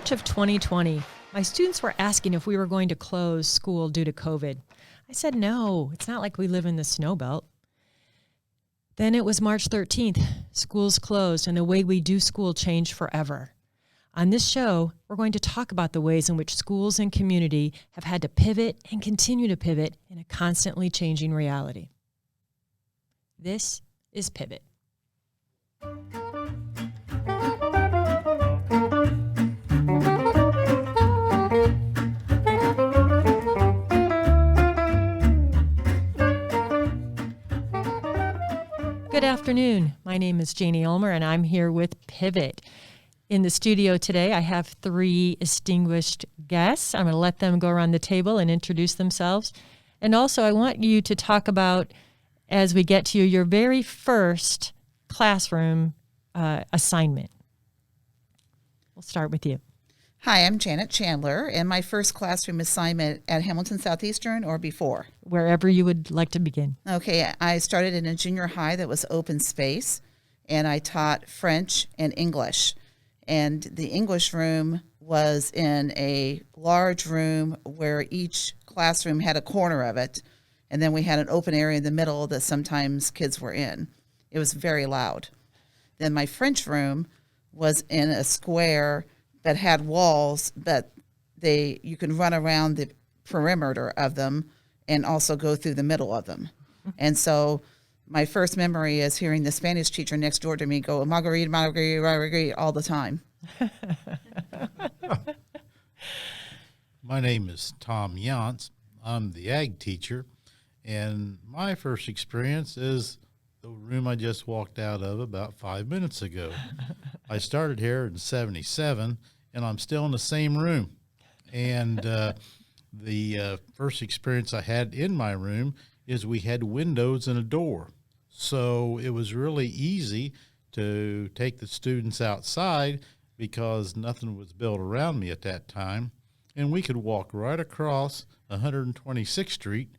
March of 2020, my students were asking if we were going to close school due to COVID. I said, no, it's not like we live in the snow belt. Then it was March 13th. Schools closed and the way we do school changed forever. On this show, we're going to talk about the ways in which schools and community have had to pivot and continue to pivot in a constantly changing reality. This is Pivot. Good afternoon. My name is Janie Ulmer, and I'm here with Pivot. In the studio today, I have three distinguished guests. I'm going to let them go around the table and introduce themselves. And also, I want you to talk about, as we get to your very first classroom assignment. We'll start with you. Hi, I'm Janet Chandler, and my first classroom assignment at Hamilton Southeastern or before? Wherever you would like to begin. Okay, I started in a junior high that was open space, and I taught French and English. And the English room was in a large room where each classroom had a corner of it, and then we had an open area in the middle that sometimes kids were in. It was very loud. Then my French room was in a square that had walls, but you can run around the perimeter of them and also go through the middle of them. And so my first memory is hearing the Spanish teacher next door to me go, Marguerite, Marguerite, Marguerite, all the time. My name is Tom Yance. I'm the ag teacher, and my first experience is the room I just walked out of about 5 minutes ago. I started here in 77, and I'm still in the same room. And the first experience I had in my room is we had windows and a door. So it was really easy to take the students outside because nothing was built around me at that time. And we could walk right across 126th Street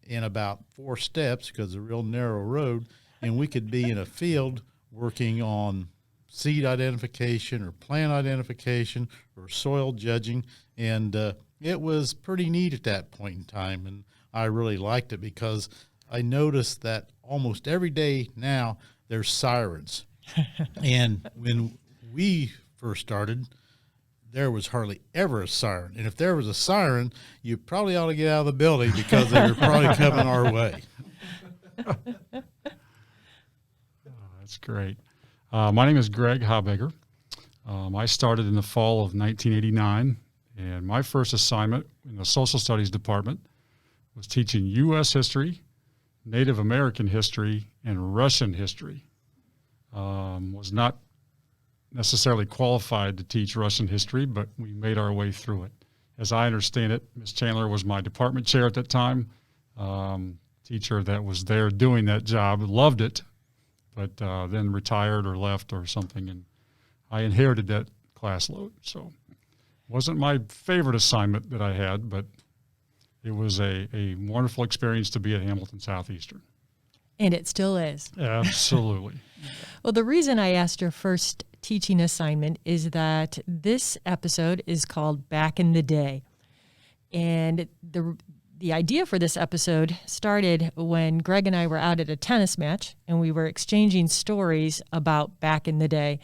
in about 4 steps because it's a real narrow road, and we could be in a field working on seed identification or plant identification or soil judging. And it was pretty neat at that point in time, and I really liked it because I noticed that almost every day now there's sirens. And when we first started, there was hardly ever a siren. And if there was a siren, you probably ought to get out of the building because they were probably coming our way. Oh, that's great. My name is Greg Habegger. I started in the fall of 1989, and my first assignment in the social studies department was teaching U.S. history, Native American history, and Russian history. Was not necessarily qualified to teach Russian history, but we made our way through it. As I understand it, Ms. Chandler was my department chair at that time. Teacher that was there doing that job, loved it, but then retired or left or something, and I inherited that class load. So it wasn't my favorite assignment that I had, but it was a wonderful experience to be at Hamilton Southeastern. And it still is. Absolutely. Well, the reason I asked your first teaching assignment is that this episode is called Back in the Day. And the idea for this episode started when Greg and I were out at a tennis match, and we were exchanging stories about back in the day.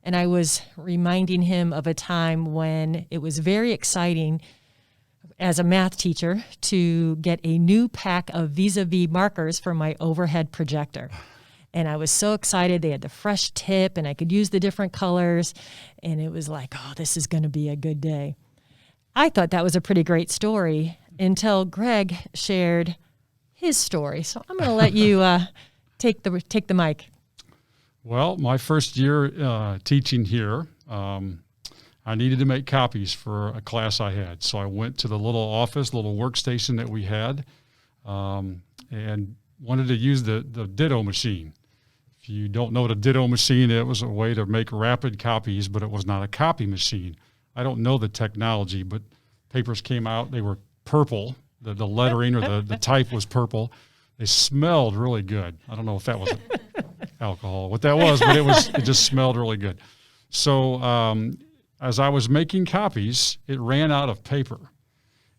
And I was reminding him of a time when it was very exciting as a math teacher to get a new pack of vis-a-vis markers for my overhead projector. And I was so excited. They had the fresh tip, and I could use the different colors. And it was like, oh, this is going to be a good day. I thought that was a pretty great story until Greg shared his story. So I'm going to let you take the mic. Well, my first year teaching here, I needed to make copies for a class I had. So I went to the little workstation that we had, and wanted to use the ditto machine. If you don't know what a ditto machine, it was a way to make rapid copies, but it was not a copy machine. I don't know the technology, but papers came out. They were purple. The lettering or the type was purple. They smelled really good. I don't know if that was alcohol, what that was, but it just smelled really good. So as I was making copies, it ran out of paper.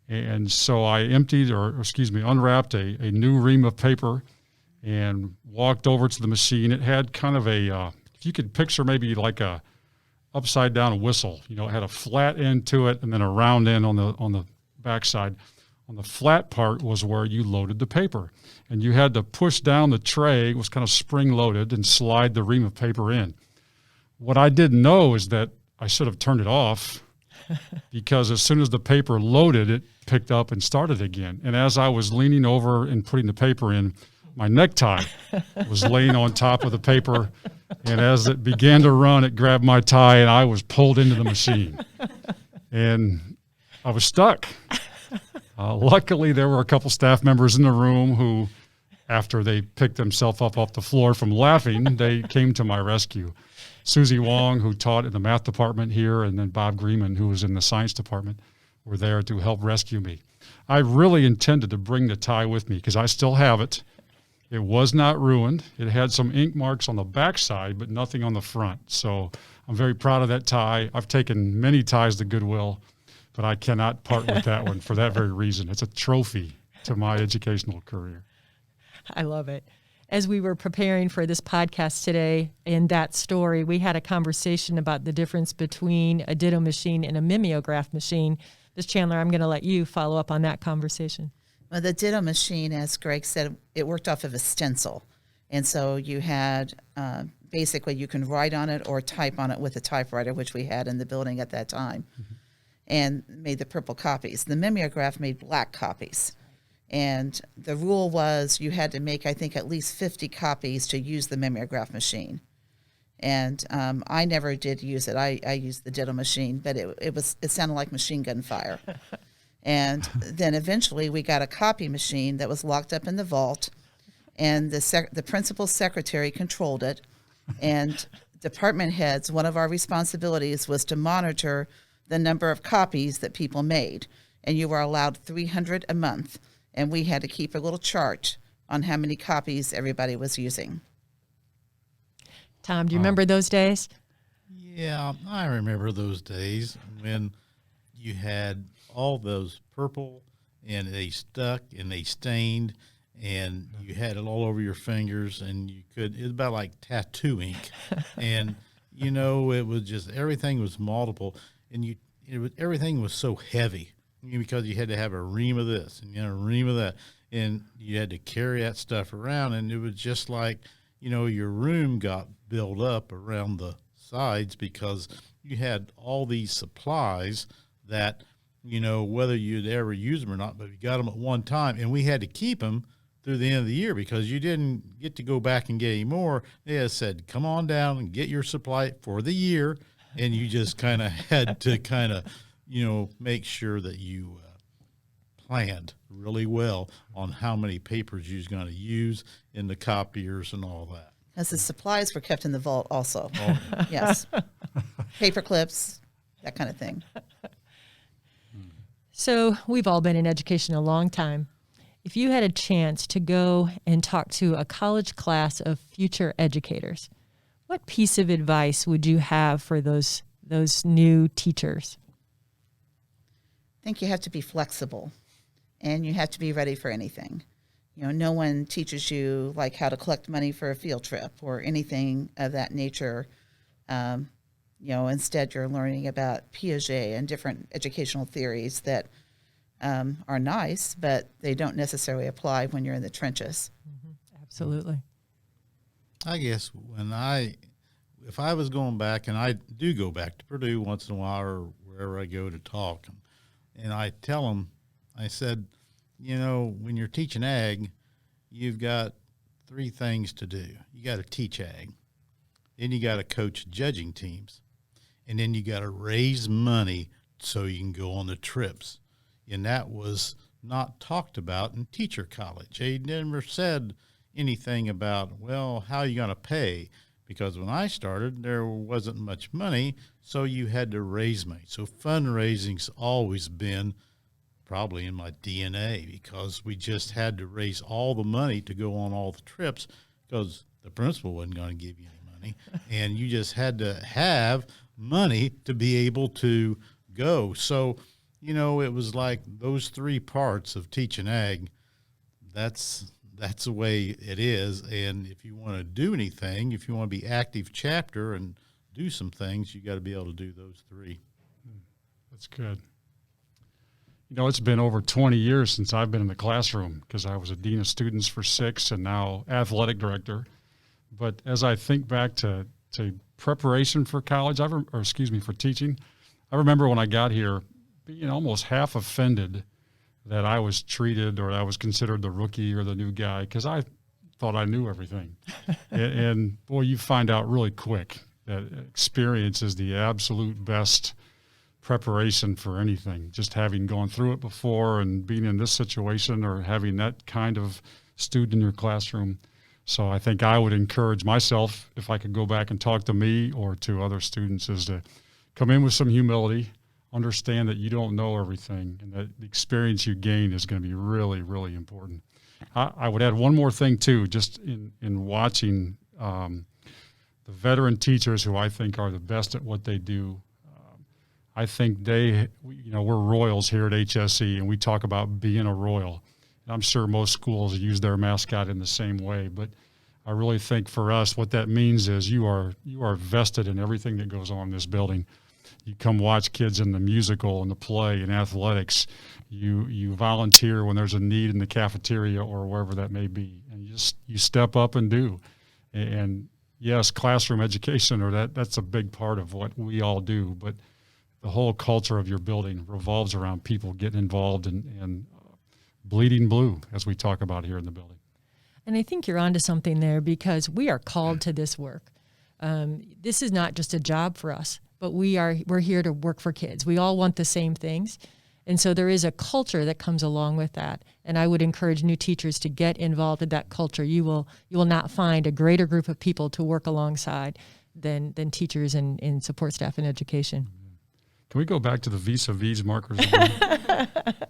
And so I unwrapped a new ream of paper and walked over to the machine. It had kind of if you could picture maybe like a upside down whistle. It had a flat end to it and then a round end on the backside. On the flat part was where you loaded the paper. And you had to push down the tray, it was kind of spring-loaded, and slide the ream of paper in. What I didn't know is that I should have turned it off because as soon as the paper loaded, it picked up and started again. And as I was leaning over and putting the paper in, my necktie was laying on top of the paper. And as it began to run, it grabbed my tie and I was pulled into the machine. And I was stuck. Luckily, there were a couple staff members in the room who, after they picked themselves up off the floor from laughing, they came to my rescue. Susie Wong, who taught in the math department here, and then Bob Greenman, who was in the science department, were there to help rescue me. I really intended to bring the tie with me because I still have it. It was not ruined. It had some ink marks on the backside, but nothing on the front. So I'm very proud of that tie. I've taken many ties to Goodwill, but I cannot part with that one for that very reason. It's a trophy to my educational career. I love it. As we were preparing for this podcast today, in that story, we had a conversation about the difference between a ditto machine and a mimeograph machine. Ms. Chandler, I'm going to let you follow up on that conversation. Well, the ditto machine, as Greg said, it worked off of a stencil. And so you had, basically you can write on it or type on it with a typewriter, which we had in the building at that time, and made the purple copies. The mimeograph made black copies. And the rule was you had to make, I think, at least 50 copies to use the mimeograph machine. And I never did use it. I used the ditto machine, but it sounded like machine gun fire. And then eventually we got a copy machine that was locked up in the vault, and the principal secretary controlled it. And department heads, one of our responsibilities was to monitor the number of copies that people made. And you were allowed 300 a month. And we had to keep a little chart on how many copies everybody was using. Tom, do you remember those days? Yeah, I remember those days when you had all those purple and they stuck and they stained and you had it all over your fingers and it was about like tattoo ink. And, it was just, everything was multiple and everything was so heavy. Because you had to have a ream of this and a ream of that, and you had to carry that stuff around, and it was just like, your room got built up around the sides because you had all these supplies that, whether you'd ever use them or not, but you got them at one time, and we had to keep them through the end of the year because you didn't get to go back and get any more. They had said, come on down and get your supply for the year, and you just kind of had to make sure that you planned really well on how many papers you was going to use in the copiers and all that. As the supplies were kept in the vault also. Oh. Yes. Paper clips, that kind of thing. So we've all been in education a long time. If you had a chance to go and talk to a college class of future educators, what piece of advice would you have for those new teachers? I think you have to be flexible and you have to be ready for anything. No one teaches you like how to collect money for a field trip or anything of that nature. Instead you're learning about Piaget and different educational theories that are nice, but they don't necessarily apply when you're in the trenches. Mm-hmm. Absolutely. I guess if I was going back, and I do go back to Purdue once in a while or wherever I go to talk, and I tell them, I said, when you're teaching ag, you've got 3 things to do. You got to teach ag. Then you got to coach judging teams. And then you got to raise money so you can go on the trips. And that was not talked about in teacher college. They never said anything about, how are you going to pay? Because when I started, there wasn't much money, so you had to raise money. So fundraising's always been probably in my DNA because we just had to raise all the money to go on all the trips because the principal wasn't going to give you any money. And you just had to have money to be able to go. So, it was like those three parts of teaching ag. That's the way it is. And if you want to do anything, if you want to be active chapter and do some things, you got to be able to do those three. That's good. It's been over 20 years since I've been in the classroom because I was a dean of students for 6 and now athletic director. But as I think back to preparation for college, for teaching, I remember when I got here being almost half offended that I was treated or I was considered the rookie or the new guy because I thought I knew everything. and boy, you find out really quick that experience is the absolute best preparation for anything. Just having gone through it before and being in this situation or having that kind of student in your classroom. So I think I would encourage myself, if I could go back and talk to me or to other students, is to come in with some humility, understand that you don't know everything, and that the experience you gain is going to be really, really important. I would add one more thing, too, just in watching the veteran teachers who I think are the best at what they do. I think we're Royals here at HSE, and we talk about being a Royal. I'm sure most schools use their mascot in the same way, but I really think for us what that means is you are vested in everything that goes on in this building. You come watch kids in the musical and the play and athletics. You volunteer when there's a need in the cafeteria or wherever that may be, and you step up and do. And yes, classroom education that's a big part of what we all do, but the whole culture of your building revolves around people getting involved and bleeding blue, as we talk about here in the building. And I think you're onto something there because we are called to this work. This is not just a job for us, but we're here to work for kids. We all want the same things. And so there is a culture that comes along with that. And I would encourage new teachers to get involved in that culture. You will not find a greater group of people to work alongside than teachers and support staff in education. Can we go back to the vis-a-vis markers again?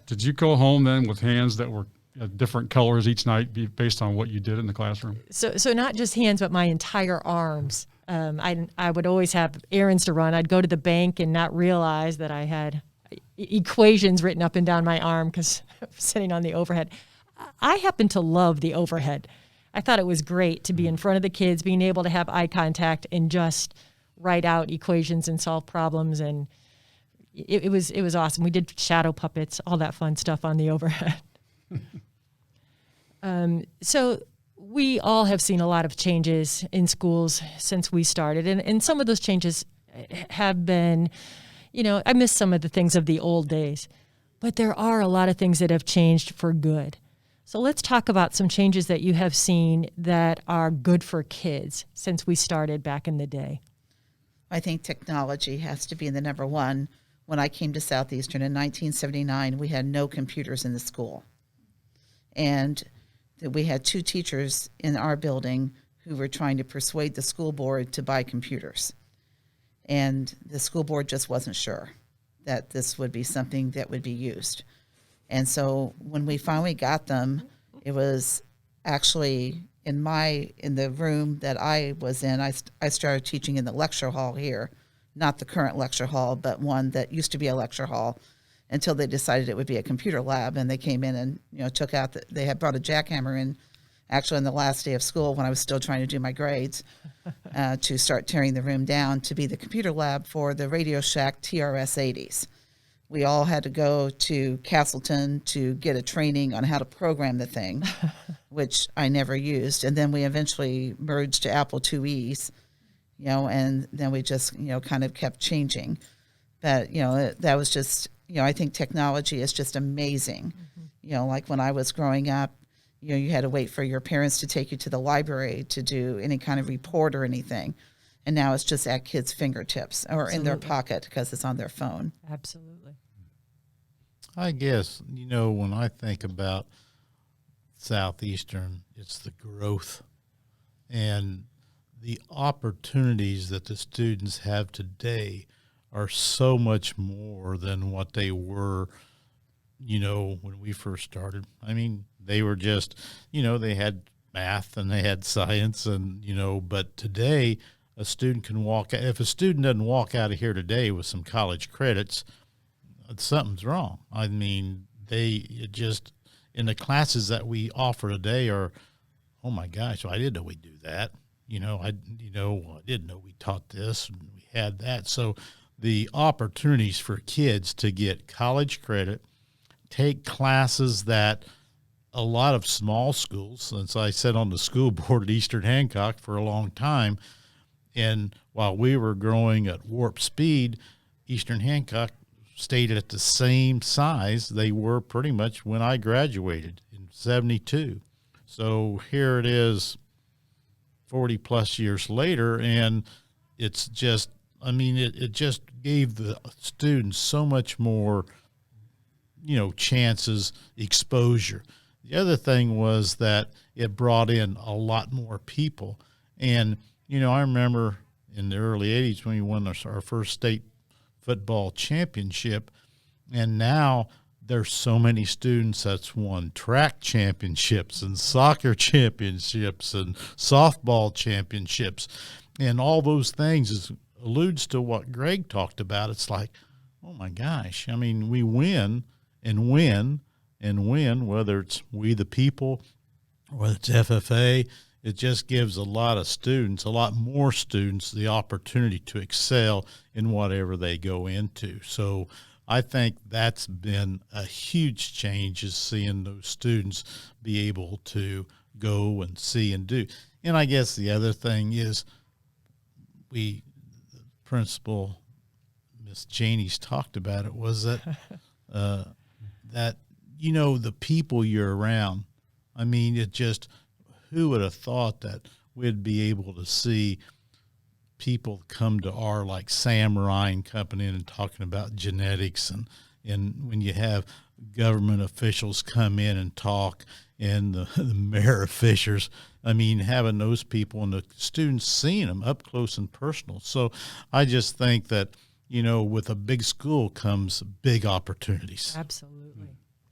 Did you go home then with hands that were different colors each night based on what you did in the classroom? So not just hands, but my entire arms. I would always have errands to run. I'd go to the bank and not realize that I had equations written up and down my arm because I was sitting on the overhead. I happen to love the overhead. I thought it was great to be in front of the kids, being able to have eye contact and just write out equations and solve problems. And it was awesome. We did shadow puppets, all that fun stuff on the overhead. So we all have seen a lot of changes in schools since we started. And some of those changes have been, I miss some of the things of the old days. But there are a lot of things that have changed for good. So let's talk about some changes that you have seen that are good for kids since we started back in the day. I think technology has to be the number one. When I came to Southeastern in 1979, we had no computers in the school. And we had 2 teachers in our building who were trying to persuade the school board to buy computers. And the school board just wasn't sure that this would be something that would be used. And so when we finally got them, it was actually in the room that I was in. I started teaching in the lecture hall here, not the current lecture hall, but one that used to be a lecture hall, until they decided it would be a computer lab. And they came in and took out they had brought a jackhammer in actually on the last day of school when I was still trying to do my grades to start tearing the room down to be the computer lab for the Radio Shack TRS 80s. We all had to go to Castleton to get a training on how to program the thing, which I never used. And then we eventually merged to Apple IIe's, and then we just, kind of kept changing. But, that was just, I think technology is just amazing. Mm-hmm. Like when I was growing up, you had to wait for your parents to take you to the library to do any kind of report or anything. And now it's just at kids' fingertips or in their pocket because it's on their phone. Absolutely. I guess, when I think about Southeastern, it's the growth and the opportunities that the students have today are so much more than what they were, when we first started. I mean, they were just, they had math and they had science and, but today a a student can walk. If a student doesn't walk out of here today with some college credits, something's wrong. I mean, in the classes that we offer today are, oh my gosh, I didn't know we do that. I didn't know we taught this and we had that. So the opportunities for kids to get college credit, take classes that a lot of small schools, since I sat on the school board at Eastern Hancock for a long time, and while we were growing at warp speed, Eastern Hancock stayed at the same size they were pretty much when I graduated in 72. So here it is 40 plus years later, and it's just, it just gave the students so much more, chances, exposure. The other thing was that it brought in a lot more people. And, I remember in the early 80s when we won our first state football championship, and now there's so many students that's won track championships and soccer championships and softball championships, and all those things alludes to what Greg talked about. It's like, oh my gosh, we win and win and win, whether it's We the People, whether it's FFA. It just gives a lot more students, the opportunity to excel in whatever they go into. So I think that's been a huge change, is seeing those students be able to go and see and do. And I guess the other thing is the principal, Miss Janie's talked about it, was that that the people you're around. It just, who would have thought that we'd be able to see people come to our, like Sam Ryan coming in and talking about genetics, and when you have government officials come in and talk, and the mayor officials, having those people and the students seeing them up close and personal. So I just think that, with a big school comes big opportunities. Absolutely.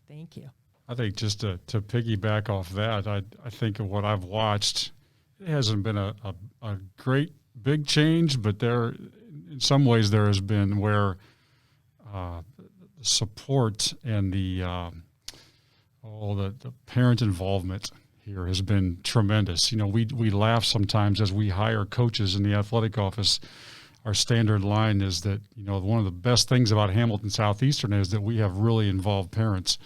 Thank you. I think just to piggyback off that, I think of what I've watched, it hasn't been a great big change, but in some ways there has been where the support and the parent involvement here has been tremendous. We laugh sometimes as we hire coaches in the athletic office. Our standard line is that, one of the best things about Hamilton Southeastern is that we have really involved parents.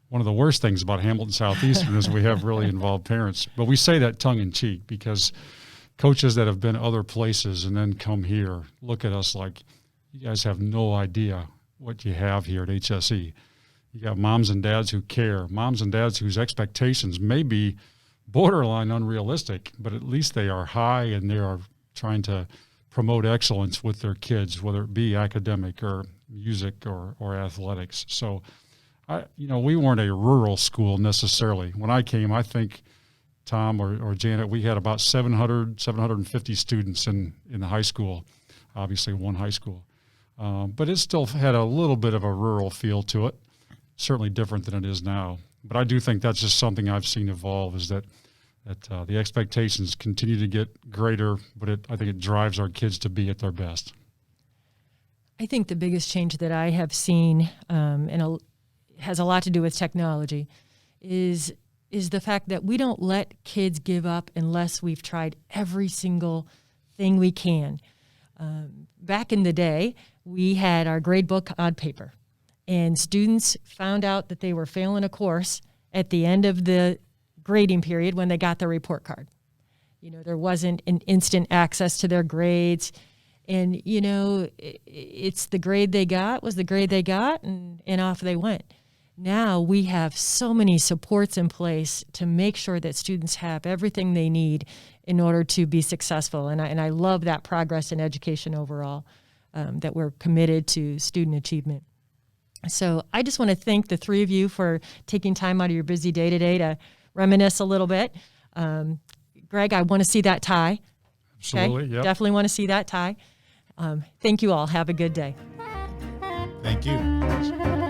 One of the worst things about Hamilton Southeastern is we have really involved parents. But we say that tongue in cheek because coaches that have been other places and then come here look at us like, you guys have no idea what you have here at HSE. You got moms and dads who care, moms and dads whose expectations may be borderline unrealistic, but at least they are high and they are trying to promote excellence with their kids, whether it be academic or music or athletics. So, we weren't a rural school necessarily. When I came, I think, Tom or Janet, we had about 750 students in the high school, obviously one high school. But it still had a little bit of a rural feel to it, certainly different than it is now. But I do think that's just something I've seen evolve, is that the expectations continue to get greater, but I think it drives our kids to be at their best. I think the biggest change that I have seen, and has a lot to do with technology, is the fact that we don't let kids give up unless we've tried every single thing we can. Back in the day, we had our grade book on paper, and students found out that they were failing a course at the end of the grading period when they got their report card. There wasn't an instant access to their grades, and it's the grade they got was the grade they got, and off they went. Now we have so many supports in place to make sure that students have everything they need in order to be successful. And I love that progress in education overall, that we're committed to student achievement. So I just want to thank the three of you for taking time out of your busy day today to reminisce a little bit. Greg, I want to see that tie. Absolutely, okay? Yep. Definitely want to see that tie. Thank you all. Have a good day. Thank you.